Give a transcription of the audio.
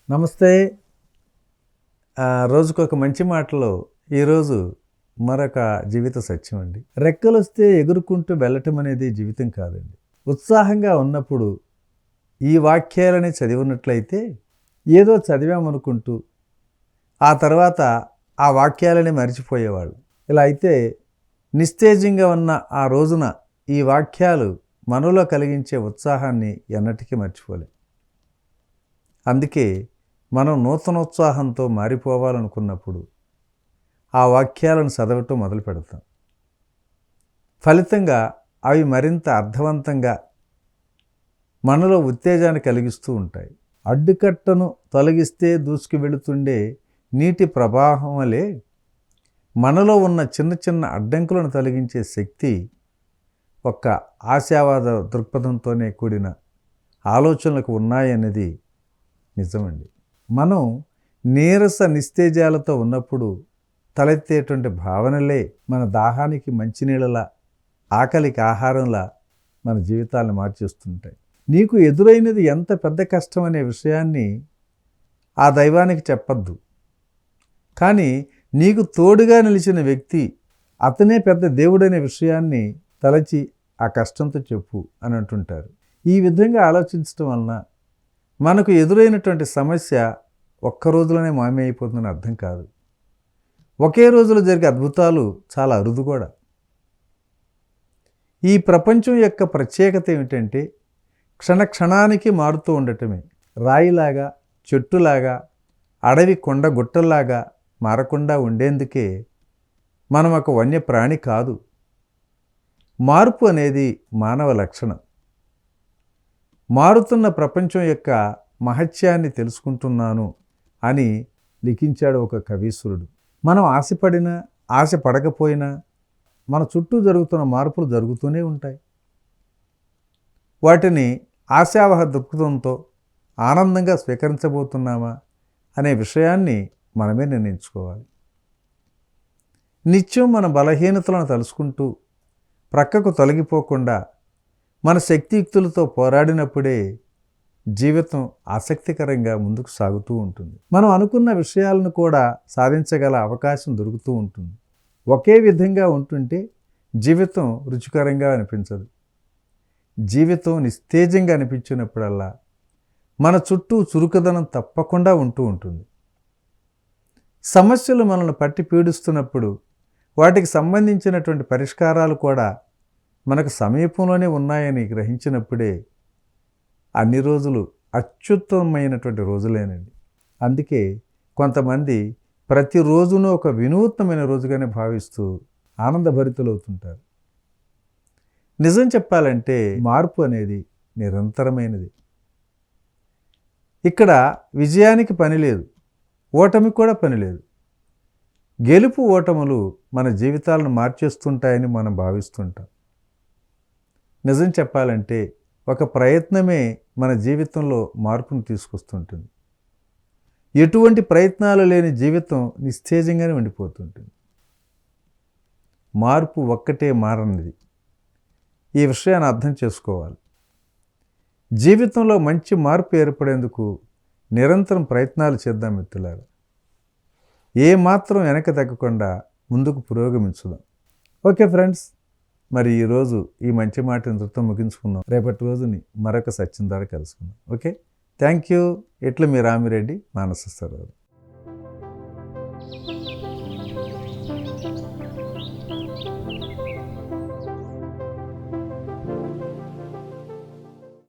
నమస్తే. రోజుకొక మంచి మాటలో ఈరోజు మరొక జీవిత సత్యం అండి. రెక్కలొస్తే ఎగురుకుంటూ వెళ్ళటం అనేది జీవితం కాదండి. ఉత్సాహంగా ఉన్నప్పుడు ఈ వాక్యాలని చదివినట్లయితే ఏదో చదివామనుకుంటూ ఆ తర్వాత ఆ వాక్యాలని మరిచిపోయేవాళ్ళు. ఇలా అయితే నిస్తేజంగా ఉన్న ఆ రోజున ఈ వాక్యాలు మనలో కలిగించే ఉత్సాహాన్ని ఎన్నటికీ మర్చిపోలేం. అందుకే మనం నూతనోత్సాహంతో మారిపోవాలనుకున్నప్పుడు ఆ వాక్యాలను చదవటం మొదలు పెడతాం. ఫలితంగా అవి మరింత అర్థవంతంగా మనలో ఉత్తేజాన్ని కలిగిస్తూ ఉంటాయి. అడ్డుకట్టను తొలగిస్తే దూసుకు వెళుతుండే నీటి ప్రవాహం వలె మనలో ఉన్న చిన్న చిన్న అడ్డంకులను తొలగించే శక్తి ఒక్క ఆశావాద దృక్పథంతోనే కూడిన ఆలోచనలకు ఉన్నాయన్నది నిజమండి. మనం నీరస నిస్తేజాలతో ఉన్నప్పుడు తలెత్తేటువంటి భావనలే మన దాహానికి మంచినీళ్ళలా, ఆకలికి ఆహారంలా మన జీవితాలను మార్చేస్తుంటాయి. నీకు ఎదురైనది ఎంత పెద్ద కష్టం అనే విషయాన్ని ఆ దైవానికి చెప్పద్దు, కానీ నీకు తోడుగా నిలిచిన వ్యక్తి అతనే పెద్ద దేవుడనే విషయాన్ని తలచి ఆ కష్టంతో చెప్పు అని అంటుంటారు. ఈ విధంగా ఆలోచించడం వలన మనకు ఎదురైనటువంటి సమస్య ఒక్క రోజులోనే మాయం అయిపోతుందని అర్థం కాదు. ఒకే రోజులో జరిగే అద్భుతాలు చాలా అరుదు కూడా. ఈ ప్రపంచం యొక్క ప్రత్యేకత ఏమిటంటే క్షణక్షణానికి మారుతూ ఉండటమే. రాయిలాగా, చెట్టులాగా, అడవి కొండ గుట్టల్లాగా మారకుండా ఉండేందుకే మనం ఒక వన్యప్రాణి కాదు. మార్పు అనేది మానవ లక్షణం. మారుతున్న ప్రపంచం యొక్క మహత్యాన్ని తెలుసుకుంటున్నాను అని లిఖించాడు ఒక కవీశ్వరుడు. మనం ఆశపడినా ఆశపడకపోయినా మన చుట్టూ జరుగుతున్న మార్పులు జరుగుతూనే ఉంటాయి. వాటిని ఆశావహ దృక్పథంతో ఆనందంగా స్వీకరించబోతున్నామా అనే విషయాన్ని మనమే నిర్ణయించుకోవాలి. నిత్యం మన బలహీనతలను తలుసుకుంటూ ప్రక్కకు తొలగిపోకుండా మన శక్తియుక్తులతో పోరాడినప్పుడే జీవితం ఆసక్తికరంగా ముందుకు సాగుతూ ఉంటుంది. మనం అనుకున్న విషయాలను కూడా సాధించగల అవకాశం దొరుకుతూ ఉంటుంది. ఒకే విధంగా ఉంటుంటే జీవితం రుచికరంగా అనిపించదు. జీవితం నిస్తేజంగా అనిపించినప్పుడల్లా మన చుట్టూ చురుకుదనం తప్పకుండా ఉంటూ ఉంటుంది. సమస్యలు మనల్ని పట్టి పీడిస్తున్నప్పుడు వాటికి సంబంధించినటువంటి పరిష్కారాలు కూడా మనకు సమీపంలోనే ఉన్నాయని గ్రహించినప్పుడే అన్ని రోజులు అత్యుత్తమమైనటువంటి రోజులేనండి. అందుకే కొంతమంది ప్రతిరోజును ఒక వినూత్నమైన రోజుగానే భావిస్తూ ఆనందభరితులవుతుంటారు. నిజం చెప్పాలంటే మార్పు అనేది నిరంతరమైనది. ఇక్కడ విజయానికి పని లేదు, ఓటమికి కూడా పని లేదు. గెలుపు ఓటములు మన జీవితాలను మార్చేస్తుంటాయని మనం భావిస్తుంటాం. నిజం చెప్పాలంటే ఒక ప్రయత్నమే మన జీవితంలో మార్పును తీసుకొస్తుంటుంది. ఎటువంటి ప్రయత్నాలు లేని జీవితం నిస్తేజంగానే ఉండిపోతుంటుంది. మార్పు ఒక్కటే మారనిది. ఈ విషయాన్ని అర్థం చేసుకోవాలి. జీవితంలో మంచి మార్పు ఏర్పడేందుకు నిరంతరం ప్రయత్నాలు చేద్దాం మిత్రులారా. ఏమాత్రం వెనక తగ్గకుండా ముందుకు పురోగమించుదాం. ఓకే ఫ్రెండ్స్, మరి ఈరోజు ఈ మంచి మాట ఇంతతో ముగించుకుందాం. రేపటి రోజుని మరొక సత్యం ద్వారా కలుసుకుందాం. Okay, thank you. ఇట్లా మీ రామిరెడ్డి, మానస సరోవరం.